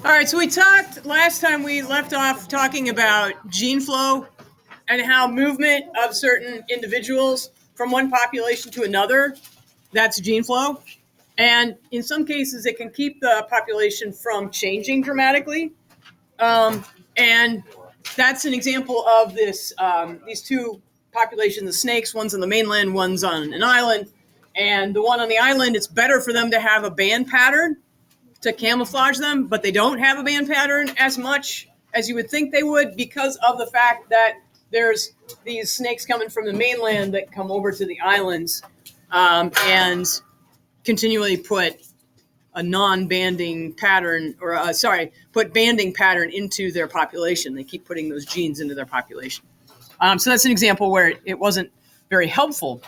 All right, so we talked last time, we left off talking about gene flow and how movement of certain individuals from one population to another, that's gene flow. And in some cases, it can keep the population from changing dramatically. And that's an example of this. These two populations of snakes, one's on the mainland, one's on an island. And the one on the island, it's better for them to have a band pattern to camouflage them, but they don't have a band pattern as much as you would think they would because of the fact that there's these snakes coming from the mainland that come over to the islands and continually put a non-banding pattern, or put banding pattern into their population. They keep putting those genes into their population. So that's an example where it wasn't very helpful.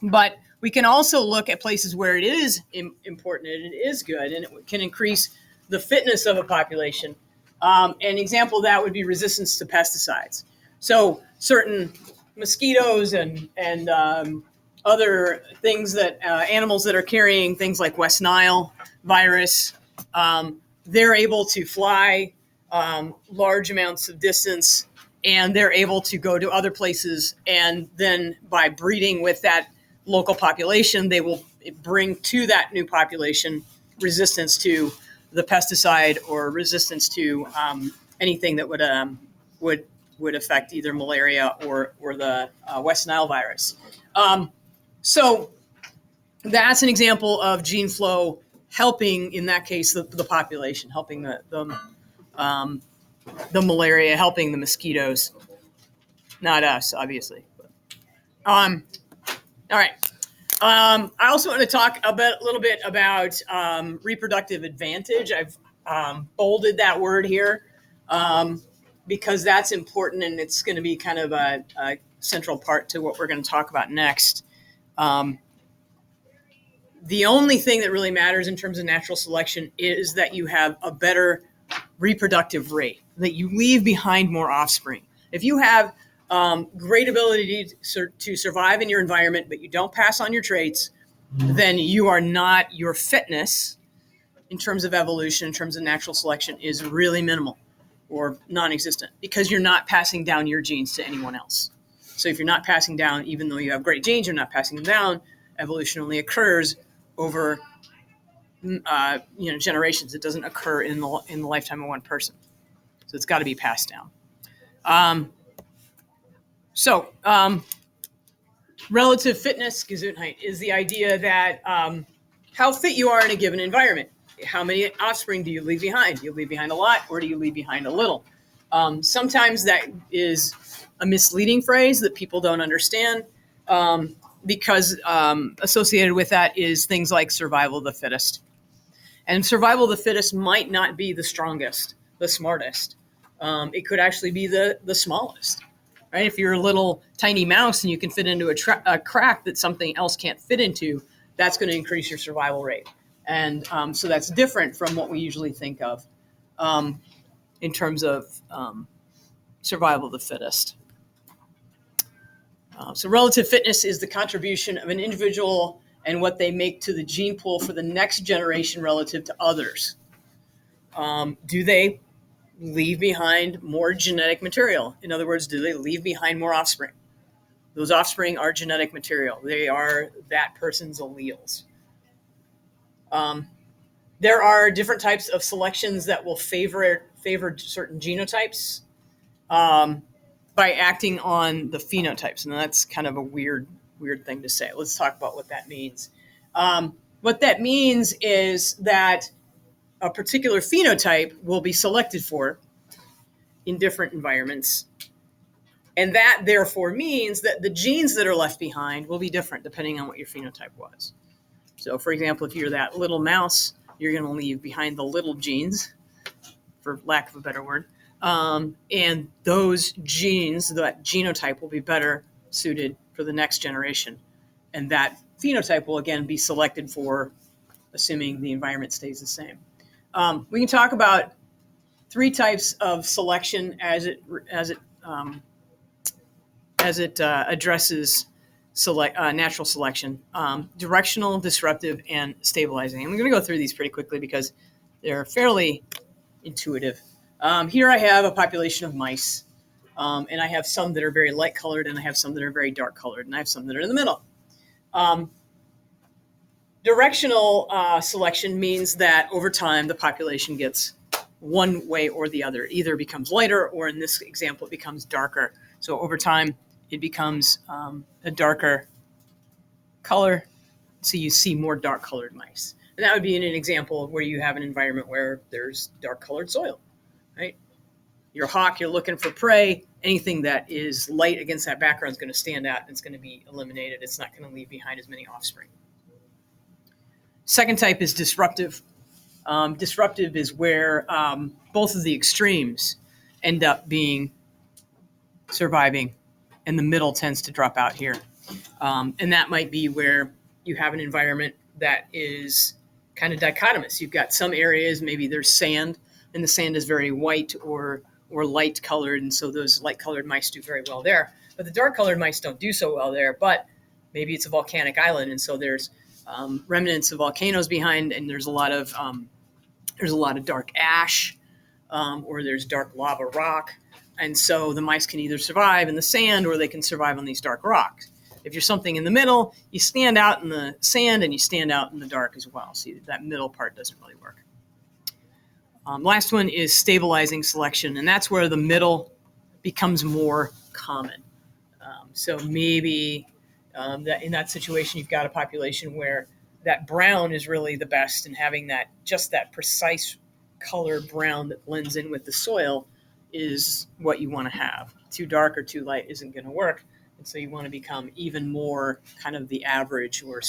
But we can also look at places where it is important and it is good, and it can increase the fitness of a population. An example of that would be resistance to pesticides. So certain mosquitoes and other things that animals that are carrying things like West Nile virus, they're able to fly large amounts of distance, and they're able to go to other places, and then by breeding with that local population, they will bring to that new population resistance to the pesticide or resistance to anything that would affect either malaria or the West Nile virus. So that's an example of gene flow helping, in that case, the population, helping the malaria, helping the mosquitoes, not us, obviously. All right. I also want to talk a little bit about reproductive advantage. I've bolded that word here because that's important, and it's going to be kind of a central part to what we're going to talk about next. The only thing that really matters in terms of natural selection is that you have a better reproductive rate, that you leave behind more offspring. If you have great ability to survive in your environment, but you don't pass on your traits, then your fitness in terms of evolution, in terms of natural selection, is really minimal or non-existent because you're not passing down your genes to anyone else. So if you're not passing down, even though you have great genes, you're not passing them down, evolution only occurs over generations. It doesn't occur in the lifetime of one person. So it's got to be passed down. Relative fitness, Gesundheit, is the idea that how fit you are in a given environment. How many offspring do you leave behind? Do you leave behind a lot, or do you leave behind a little? Sometimes that is a misleading phrase that people don't understand because associated with that is things like survival of the fittest. And survival of the fittest might not be the strongest, the smartest. It could actually be the smallest. Right? If you're a little tiny mouse and you can fit into a crack that something else can't fit into, that's going to increase your survival rate. And so that's different from what we usually think of in terms of survival of the fittest. So relative fitness is the contribution of an individual and what they make to the gene pool for the next generation relative to others. Do they leave behind more genetic material? In other words, do they leave behind more offspring? Those offspring are genetic material. They are that person's alleles. There are different types of selections that will favor certain genotypes by acting on the phenotypes. And that's kind of a weird thing to say. Let's talk about what that means. What that means is that a particular phenotype will be selected for in different environments. And that therefore means that the genes that are left behind will be different depending on what your phenotype was. So for example, if you're that little mouse, you're going to leave behind the little genes, for lack of a better word. And those genes, that genotype, will be better suited for the next generation. And that phenotype will again be selected for, assuming the environment stays the same. We can talk about three types of selection as it addresses natural selection: directional, disruptive, and stabilizing. I'm going to go through these pretty quickly because they're fairly intuitive. Here I have a population of mice, and I have some that are very light colored, and I have some that are very dark colored, and I have some that are in the middle. Directional selection means that over time the population gets one way or the other. It either becomes lighter, or in this example, it becomes darker. So over time, it becomes a darker color, so you see more dark colored mice. And that would be in an example where you have an environment where there's dark colored soil, right? Your hawk, you're looking for prey. Anything that is light against that background is going to stand out and it's going to be eliminated. It's not going to leave behind as many offspring. Second type is disruptive. Disruptive is where both of the extremes end up being surviving, and the middle tends to drop out here. And that might be where you have an environment that is kind of dichotomous. You've got some areas, maybe there's sand, and the sand is very white or light colored, and so those light colored mice do very well there. But the dark colored mice don't do so well there, but maybe it's a volcanic island, and so there's remnants of volcanoes behind, and there's a lot of dark ash, or there's dark lava rock, and so the mice can either survive in the sand or they can survive on these dark rocks. If you're something in the middle, you stand out in the sand and you stand out in the dark as well. See, that middle part doesn't really work. Last one is stabilizing selection, and that's where the middle becomes more common. So maybe that in that situation, you've got a population where that brown is really the best, and having that precise color brown that blends in with the soil is what you want to have. Too dark or too light isn't going to work, and so you want to become even more kind of the average or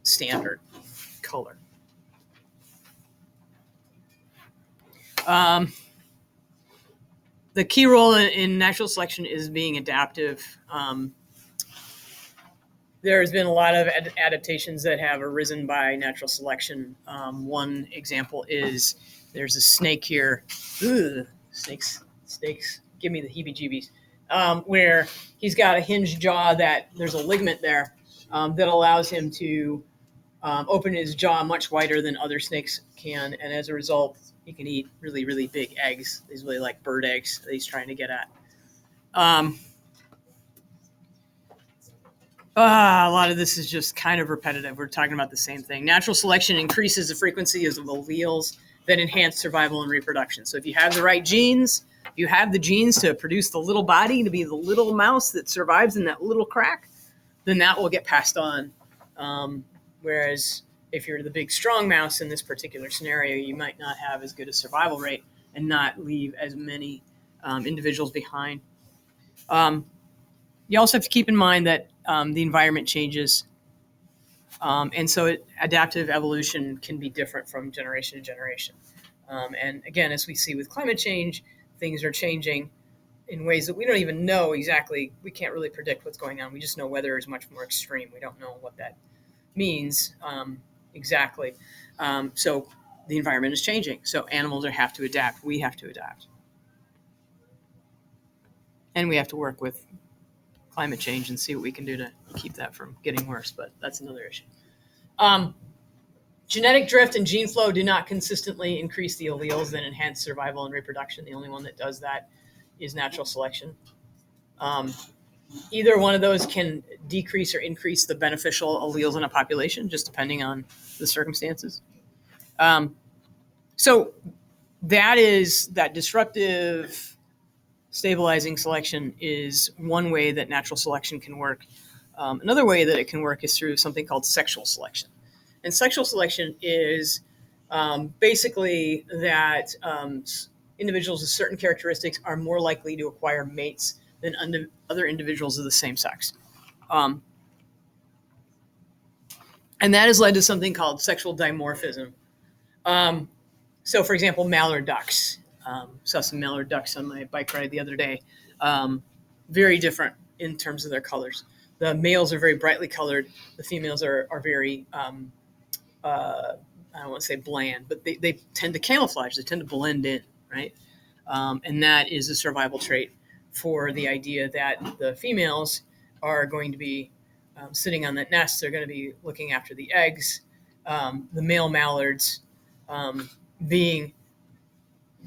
standard color. The key role in natural selection is being adaptive. There's been a lot of adaptations that have arisen by natural selection. One example is there's a snake here. Ugh, snakes, give me the heebie-jeebies. Where he's got a hinged jaw that there's a ligament there that allows him to open his jaw much wider than other snakes can, and as a result, he can eat really, really big eggs. These really like bird eggs that he's trying to get at. A lot of this is just kind of repetitive. We're talking about the same thing. Natural selection increases the frequency of alleles that enhance survival and reproduction. So if you have the right genes, you have the genes to produce the little body to be the little mouse that survives in that little crack, then that will get passed on. Whereas if you're the big strong mouse in this particular scenario, you might not have as good a survival rate and not leave as many individuals behind. You also have to keep in mind that the environment changes. And so adaptive evolution can be different from generation to generation. And again, as we see with climate change, things are changing in ways that we don't even know exactly. We can't really predict what's going on. We just know weather is much more extreme. We don't know what that means exactly. So the environment is changing. So animals have to adapt. We have to adapt. And we have to work with climate change and see what we can do to keep that from getting worse, but that's another issue. Genetic drift and gene flow do not consistently increase the alleles that enhance survival and reproduction. The only one that does that is natural selection. Either one of those can decrease or increase the beneficial alleles in a population, just depending on the circumstances. So that disruptive stabilizing selection is one way that natural selection can work. Another way that it can work is through something called sexual selection. And sexual selection is basically that individuals with certain characteristics are more likely to acquire mates than other individuals of the same sex. And that has led to something called sexual dimorphism. So, for example, mallard ducks. Saw some mallard ducks on my bike ride the other day. Very different in terms of their colors. The males are very brightly colored. The females are very, I don't want to say bland, but they tend to camouflage. They tend to blend in, right? And that is a survival trait for the idea that the females are going to be sitting on that nest. They're going to be looking after the eggs. The male mallards being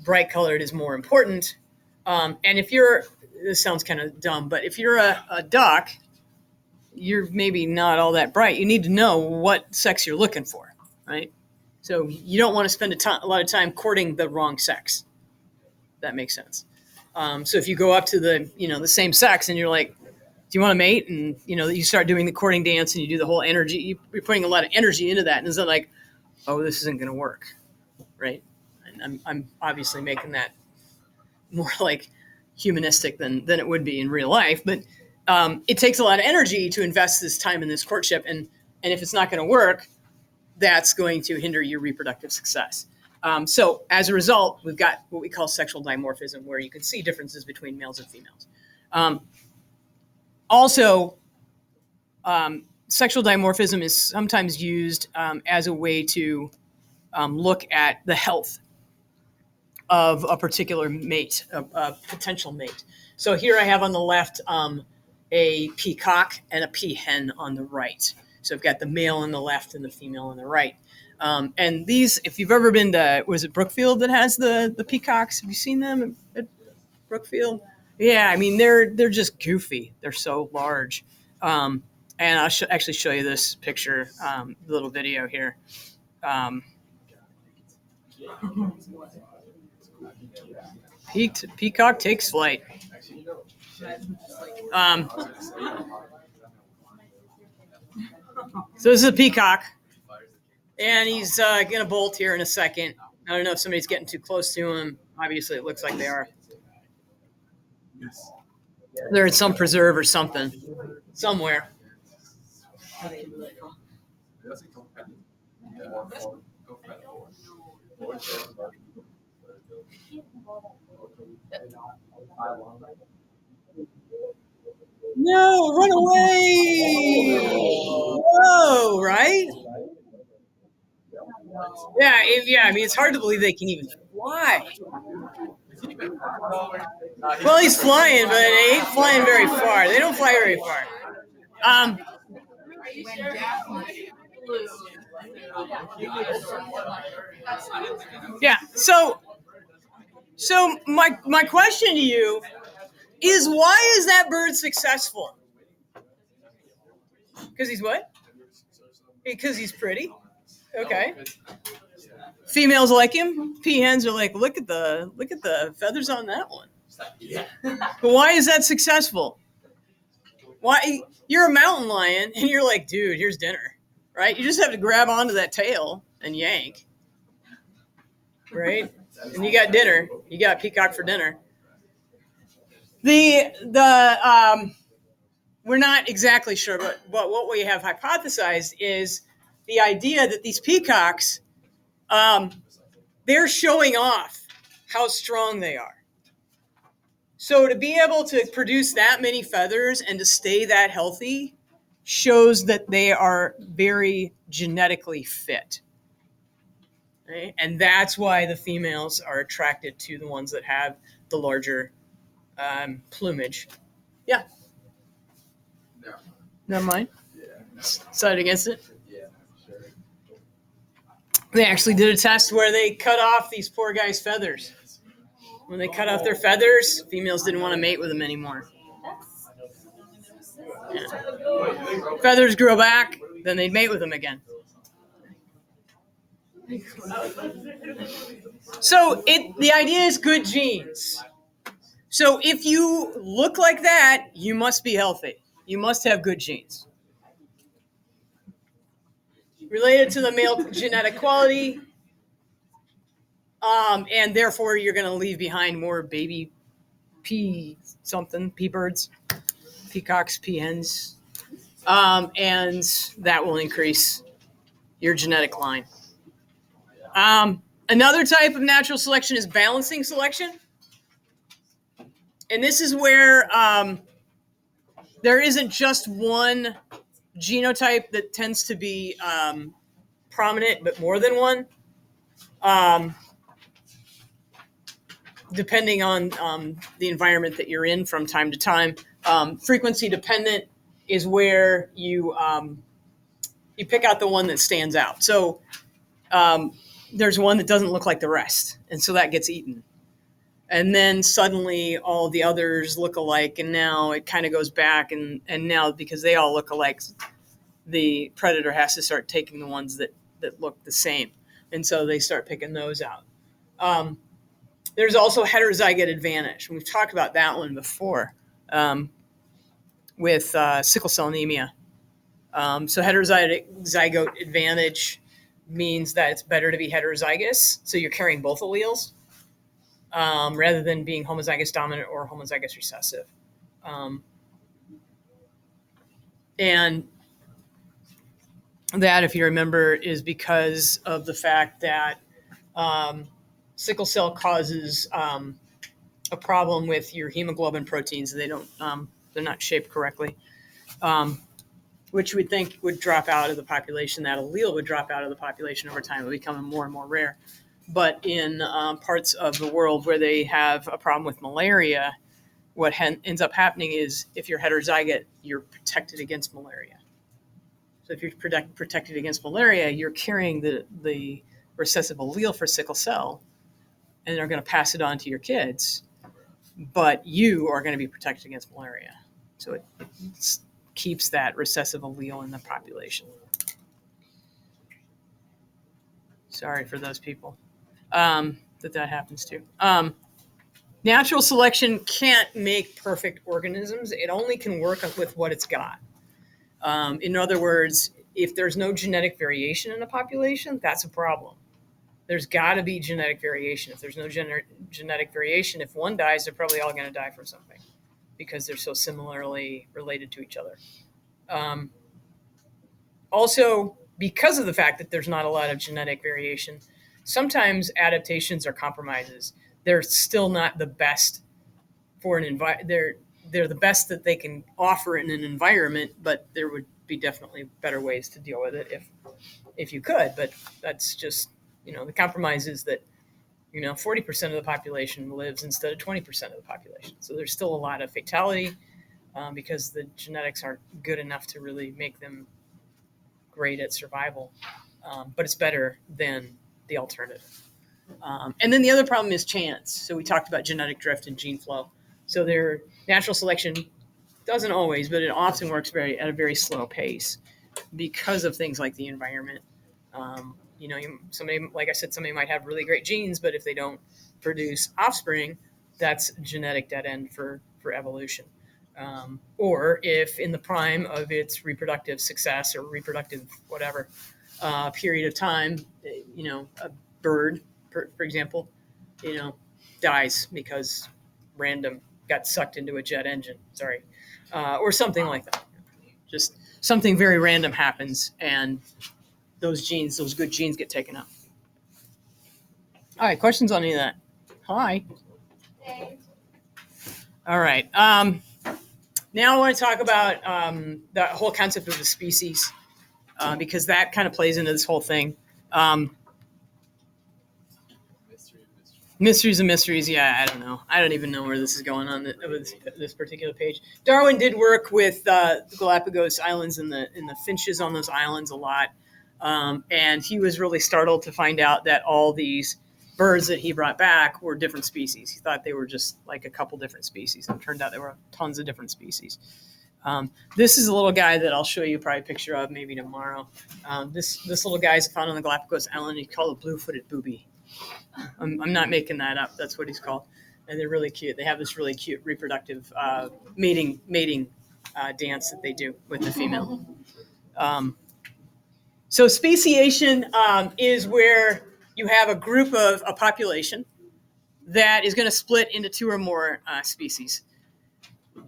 bright colored is more important. And if this sounds kind of dumb, but if you're a duck, you're maybe not all that bright. You need to know what sex you're looking for, right? So you don't want to spend a lot of time courting the wrong sex. That makes sense. So if you go up to the same sex and you're like, do you want to mate? And, you start doing the courting dance and you do the whole energy. You're putting a lot of energy into that. And it's not like, oh, this isn't going to work, right? And I'm obviously making that more like humanistic than it would be in real life. But it takes a lot of energy to invest this time in this courtship. And if it's not going to work, that's going to hinder your reproductive success. So as a result, we've got what we call sexual dimorphism, where you can see differences between males and females. Also, sexual dimorphism is sometimes used as a way to look at the health of a particular mate, a potential mate. So here I have on the left a peacock and a peahen on the right. So I've got the male on the left and the female on the right. And these, if you've ever been to, was it Brookfield that has the peacocks? Have you seen them at Brookfield? Yeah, I mean, they're just goofy. They're so large. And I'll actually show you this picture, little video here. Peacock takes flight. So this is a peacock, and he's going to bolt here in a second. I don't know if somebody's getting too close to him. Obviously, it looks like they are. They're in some preserve or something, somewhere. No, run away! Whoa, right? Yeah. I mean, it's hard to believe they can even fly. Well, he's flying, but he ain't flying very far. They don't fly very far. Yeah. So my question to you is, why is that bird successful? Because he's what? Because he's pretty. Okay. Females like him. Peahens are like, look at the feathers on that one. But why is that successful? Why? You're a mountain lion and you're like, dude, here's dinner, right? You just have to grab onto that tail and yank, right? And you got dinner. You got peacock for dinner. We're not exactly sure, but what we have hypothesized is the idea that these peacocks, they're showing off how strong they are. So to be able to produce that many feathers and to stay that healthy shows that they are very genetically fit. Right? And that's why the females are attracted to the ones that have the larger plumage. Yeah. No. Never mind. Yeah. Decided against it? Yeah, sure. They actually did a test where they cut off these poor guys' feathers. When they cut off their feathers, females didn't want to mate with them anymore. Yeah. Feathers grow back, then they'd mate with them again. So the idea is good genes. So if you look like that, you must be healthy. You must have good genes. Related to the male genetic quality, and therefore you're going to leave behind more baby pea birds, peacocks, peahens, and that will increase your genetic line. Another type of natural selection is balancing selection. And this is where there isn't just one genotype that tends to be prominent, but more than one, depending on the environment that you're in from time to time. Frequency dependent is where you pick out the one that stands out. So there's one that doesn't look like the rest, and so that gets eaten. And then suddenly all the others look alike, and now it kind of goes back, and now because they all look alike, the predator has to start taking the ones that look the same, and so they start picking those out. There's also heterozygote advantage, and we've talked about that one before with sickle cell anemia. So heterozygote advantage means that it's better to be heterozygous, so you're carrying both alleles, rather than being homozygous dominant or homozygous recessive. And that, if you remember, is because of the fact that sickle cell causes a problem with your hemoglobin proteins. They don't, they're not shaped correctly, which you would think would drop out of the population. That allele would drop out of the population over time. It would become more and more rare. But in parts of the world where they have a problem with malaria, what ends up happening is if you're heterozygote, you're protected against malaria. So if you're protected against malaria, you're carrying the recessive allele for sickle cell, and they're going to pass it on to your kids, but you are going to be protected against malaria. So it keeps that recessive allele in the population. Sorry for those people that happens to. Natural selection can't make perfect organisms. It only can work with what it's got. In other words, if there's no genetic variation in a population, that's a problem. There's got to be genetic variation. If there's no genetic variation, if one dies, they're probably all going to die from something because they're so similarly related to each other. Also, because of the fact that there's not a lot of genetic variation, sometimes adaptations are compromises. They're still not the best for an environment. They're the best that they can offer in an environment, but there would be definitely better ways to deal with it if you could. But that's just, the compromise is that, 40% of the population lives instead of 20% of the population. So there's still a lot of fatality because the genetics aren't good enough to really make them great at survival. But it's better than the alternative. And then the other problem is chance. So we talked about genetic drift and gene flow. So their natural selection doesn't always, but it often works at a very slow pace because of things like the environment. Somebody, like I said, somebody might have really great genes, but if they don't produce offspring, that's a genetic dead end for evolution. Or if in the prime of its reproductive success or reproductive whatever period of time, a bird, for example, dies because random got sucked into a jet engine, or something like that. Just something very random happens, and those good genes get taken out. All right, questions on any of that? Hi. All right. Now I want to talk about the whole concept of the species, because that kind of plays into this whole thing. Mysteries and mysteries. Yeah, I don't know. I don't even know where this is going on this particular page. Darwin did work with the Galapagos Islands and the finches on those islands a lot, and he was really startled to find out that all these birds that he brought back were different species. He thought they were just like a couple different species, and it turned out there were tons of different species. This is a little guy that I'll show you probably a picture of maybe tomorrow. This little guy is found on the Galapagos Island. He's called a blue-footed booby. I'm not making that up. That's what he's called. And they're really cute. They have this really cute reproductive mating dance that they do with the female. So speciation is where you have a group of a population that is going to split into two or more species.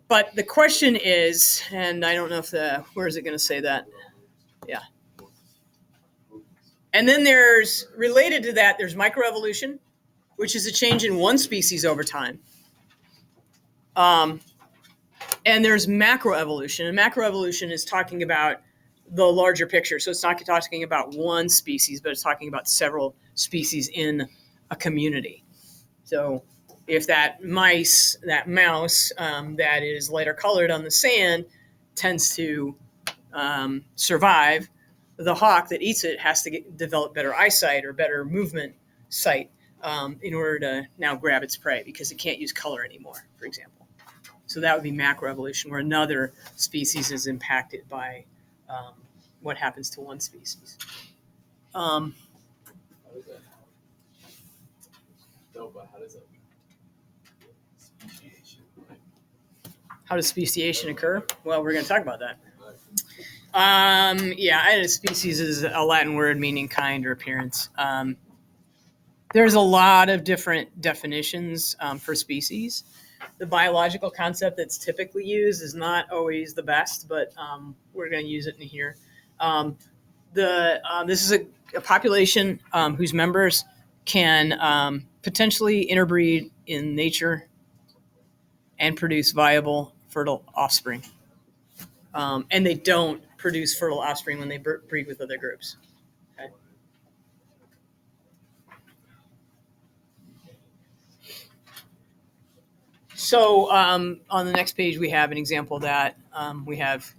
But the question is, and I don't know where is it going to say that? Yeah. And then related to that, there's microevolution, which is a change in one species over time. And there's macroevolution. And macroevolution is talking about the larger picture. So it's not talking about one species, but it's talking about several species in a community. So if that mouse that is lighter colored on the sand tends to survive, the hawk that eats it has to develop better eyesight or better movement sight in order to now grab its prey because it can't use color anymore, for example. So that would be macroevolution, where another species is impacted by what happens to one species. Um, How does that no, but how does that speciation? how does speciation occur? Well, we're going to talk about that. A species is a Latin word meaning kind or appearance. There's a lot of different definitions for species. The biological concept that's typically used is not always the best, but we're going to use it in here. This is a population whose members can potentially interbreed in nature and produce viable, fertile offspring. And they don't produce fertile offspring when they breed with other groups. Okay. So on the next page, we have an example of that. We have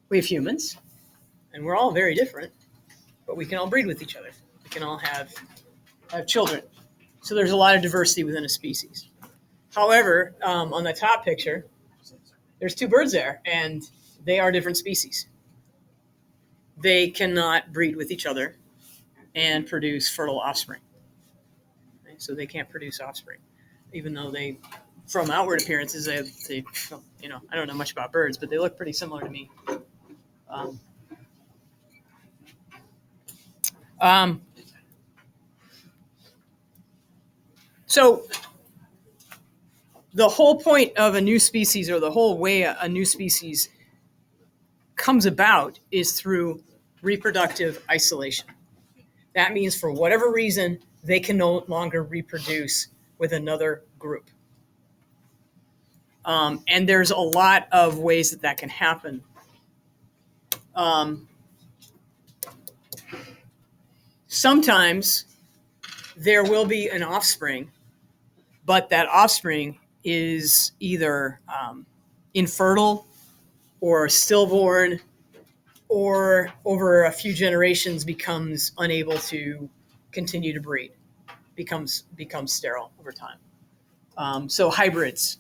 humans, and we're all very different, but we can all breed with each other. We can all have children. So there's a lot of diversity within a species. However, on the top picture, there's two birds there, and they are different species. They cannot breed with each other and produce fertile offspring. Okay? So they can't produce offspring, even though they, from outward appearances, they I don't know much about birds, but they look pretty similar to me. So the whole point of a new species, or the whole way a new species comes about, is through reproductive isolation. That means for whatever reason, they can no longer reproduce with another group. And there's a lot of ways that can happen. Sometimes there will be an offspring, but that offspring is either infertile or stillborn, or over a few generations becomes unable to continue to breed, becomes sterile over time. So hybrids,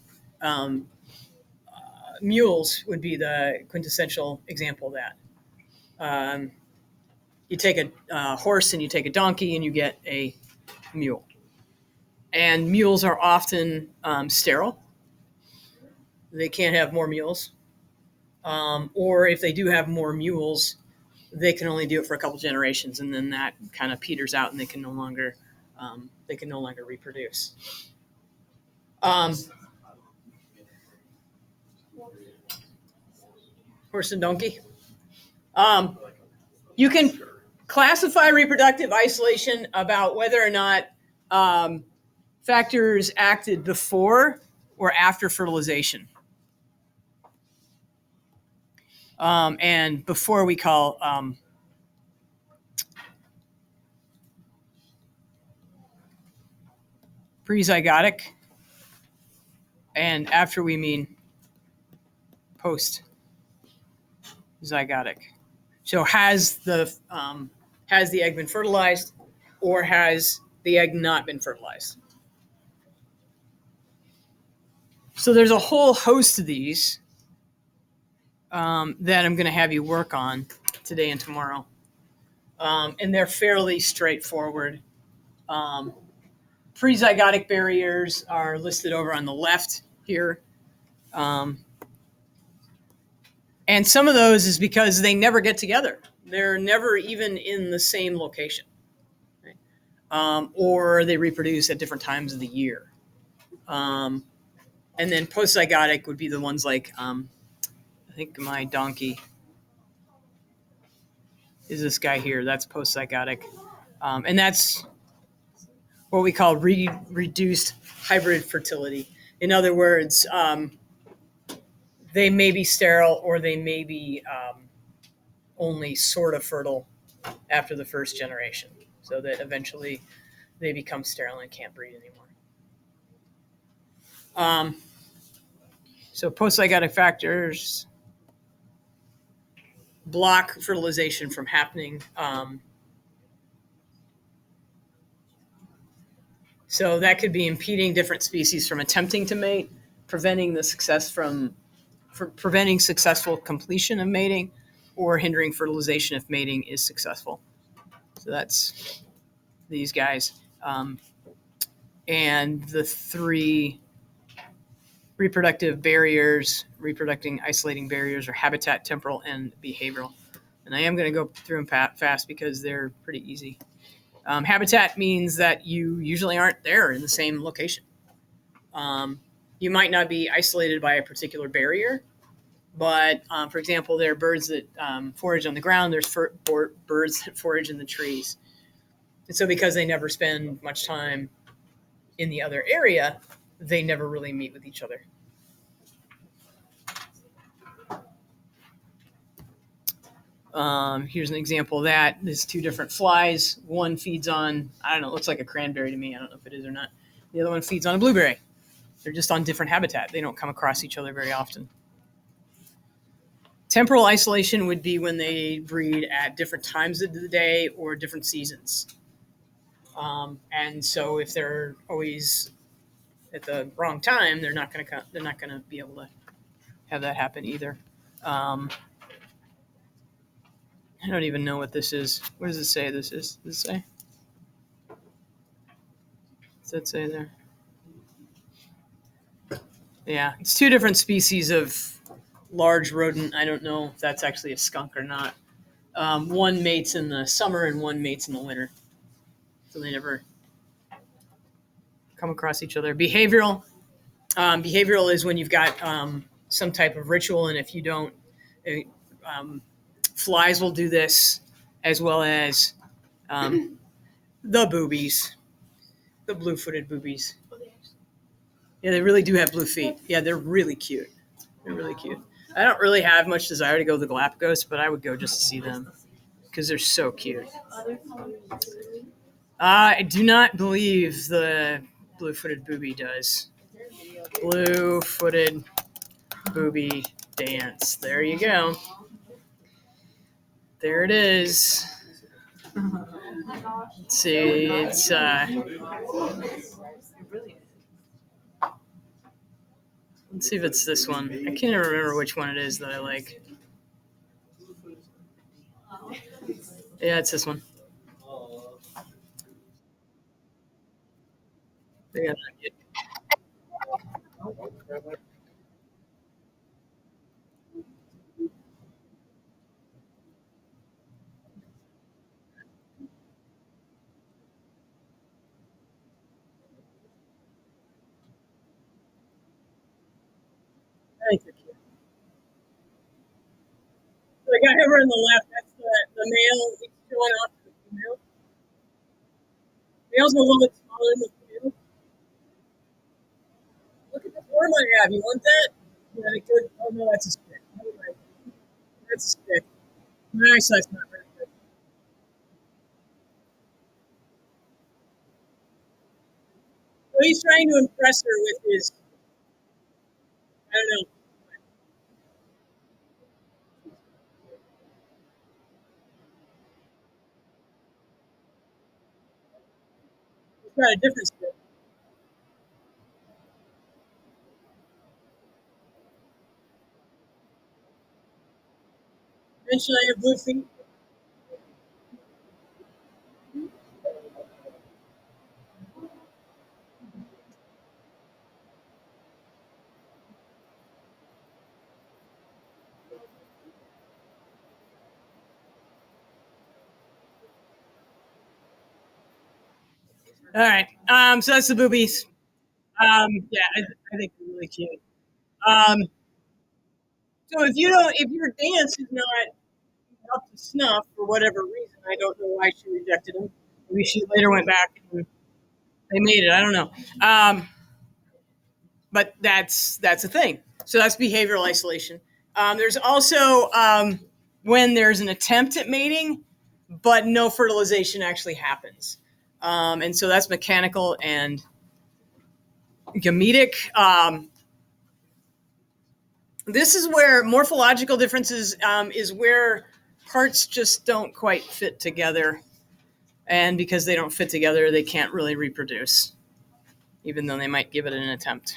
mules would be the quintessential example of that. You take a horse and you take a donkey and you get a mule. And mules are often sterile. They can't have more mules. Or if they do have more mules, they can only do it for a couple generations, and then that kind of peters out, and they can no longer reproduce. Horse and donkey. You can classify reproductive isolation about whether or not factors acted before or after fertilization. And before we call prezygotic, and after we mean post-zygotic. So has the egg been fertilized, or has the egg not been fertilized? So there's a whole host of these that I'm going to have you work on today and tomorrow. And they're fairly straightforward. Prezygotic barriers are listed over on the left here. And some of those is because they never get together. They're never even in the same location. Right? Or they reproduce at different times of the year. And then postzygotic would be the ones like, I think my donkey is this guy here. That's postzygotic. And that's what we call reduced hybrid fertility. In other words, they may be sterile, or they may be only sort of fertile after the first generation, so that eventually they become sterile and can't breed anymore. So postzygotic factors block fertilization from happening. So that could be impeding different species from attempting to mate, preventing preventing successful completion of mating, or hindering fertilization if mating is successful. So that's these guys. And the 3 reproductive barriers, reproducing isolating barriers, are habitat, temporal, and behavioral. And I am going to go through them fast because they're pretty easy. Habitat means that you usually aren't there in the same location. You might not be isolated by a particular barrier, but for example, there are birds that forage on the ground. There's birds that forage in the trees. And so because they never spend much time in the other area, they never really meet with each other. Here's an example of that. There's 2 different flies. One feeds on, I don't know, it looks like a cranberry to me. I don't know if it is or not. The other one feeds on a blueberry. They're just on different habitat. They don't come across each other very often. Temporal isolation would be when they breed at different times of the day or different seasons. And so if they're always at the wrong time, they're not going to be able to have that happen either. I don't even know what this is. What does it say this is? Does it say? Does that say there? Yeah, it's 2 different species of large rodent. I don't know if that's actually a skunk or not. One mates in the summer and one mates in the winter. So they never come across each other. Behavioral. Behavioral is when you've got some type of ritual, and if you don't, flies will do this, as well as the boobies, the blue-footed boobies. Yeah, they really do have blue feet. Yeah, they're really cute. They're really cute. I don't really have much desire to go to the Galapagos, but I would go just to see them because they're so cute. I do not believe the blue-footed booby does. Blue-footed booby dance. There you go. There it is. Let's see. It's let's see if it's this one. I can't even remember which one it is that I like. Yeah, it's this one. Yeah. I think they're cute. The guy over on the left, that's the male. He's showing off the female. Male's a little bit smaller than the female. Look at the form I have. You want that? Yeah, good. Oh no, that's a stick. That's a stick. My eyesight's not very good. So he's trying to impress her with his, I don't know. He's got a different stick. Mention I have blue feet. All right. So that's the boobies. Yeah, I think they're really cute. Um, so if your dance is not up to snuff for whatever reason, I don't know why she rejected him. Maybe she later went back and they made it. I don't know. But that's a thing. So that's behavioral isolation. There's also when there's an attempt at mating, but no fertilization actually happens. And so that's mechanical and gametic. This is where morphological differences is where parts just don't quite fit together. And because they don't fit together, they can't really reproduce. even though they might give it an attempt.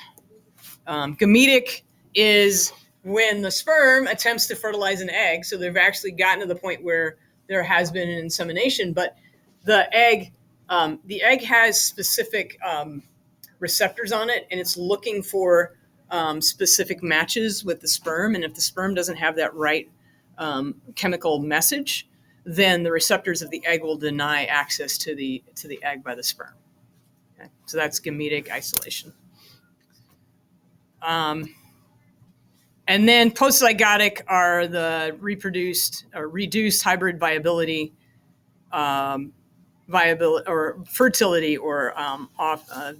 Gametic is when the sperm attempts to fertilize an egg. So they've actually gotten to the point where there has been an insemination, but the egg has specific receptors on it, and it's looking for specific matches with the sperm. And if the sperm doesn't have that right chemical message, then the receptors of the egg will deny access to the egg by the sperm. Okay? So that's gametic isolation. And then postzygotic are the reproduced or reduced hybrid viability, or fertility, or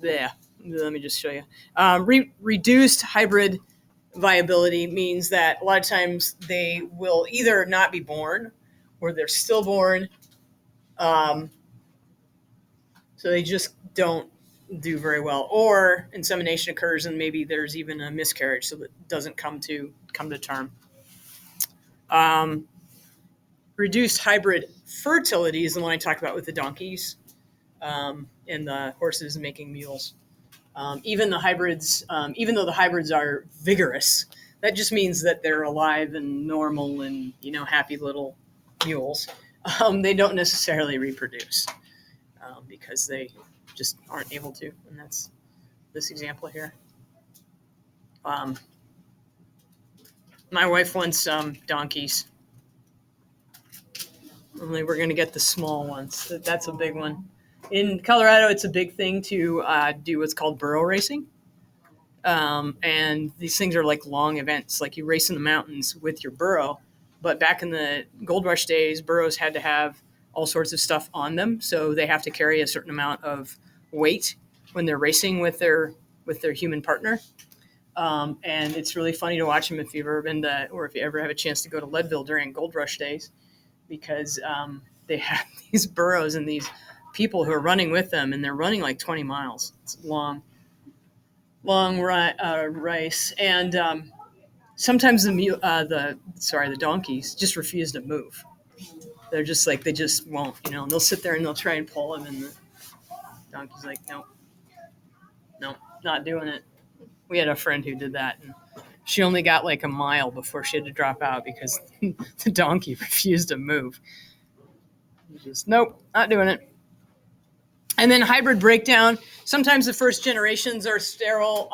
there. Let me just show you. Reduced hybrid viability means that a lot of times they will either not be born or they're stillborn. So they just don't do very well, or insemination occurs and maybe there's even a miscarriage, so that doesn't come to term. Reduced hybrid fertility is the one I talked about with the donkeys and the horses making mules. Even the hybrids, even though the hybrids are vigorous, that just means that they're alive and normal and happy little mules. They don't necessarily reproduce because they just aren't able to, and that's this example here. My wife wants donkeys. Only we're going to get the small ones. That's a big one. In Colorado, it's a big thing to do what's called burro racing. And these things are like long events, like you race in the mountains with your burro. But back in the gold rush days, burros had to have all sorts of stuff on them. So they have to carry a certain amount of weight when they're racing with their human partner. And it's really funny to watch them if you've ever been to, or if you ever have a chance to go to Leadville during gold rush days, because they have these burros and these people who are running with them, and they're running like 20 miles. It's a long race. And sometimes the donkeys just refuse to move. They're just like, they just won't, and they'll sit there and they'll try and pull them, and the donkey's like, nope, not doing it. We had a friend who did that, and she only got like a mile before she had to drop out because the donkey refused to move. Just, nope, not doing it. And then hybrid breakdown. Sometimes the first generations are fertile,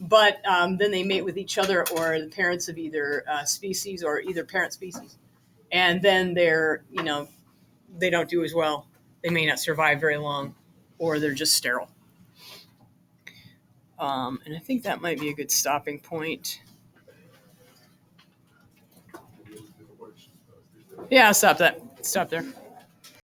but then they mate with each other or the parents of either species or either parent species. And then they're, they don't do as well. They may not survive very long, or they're just sterile. And I think that might be a good stopping point. Yeah, I'll stop there.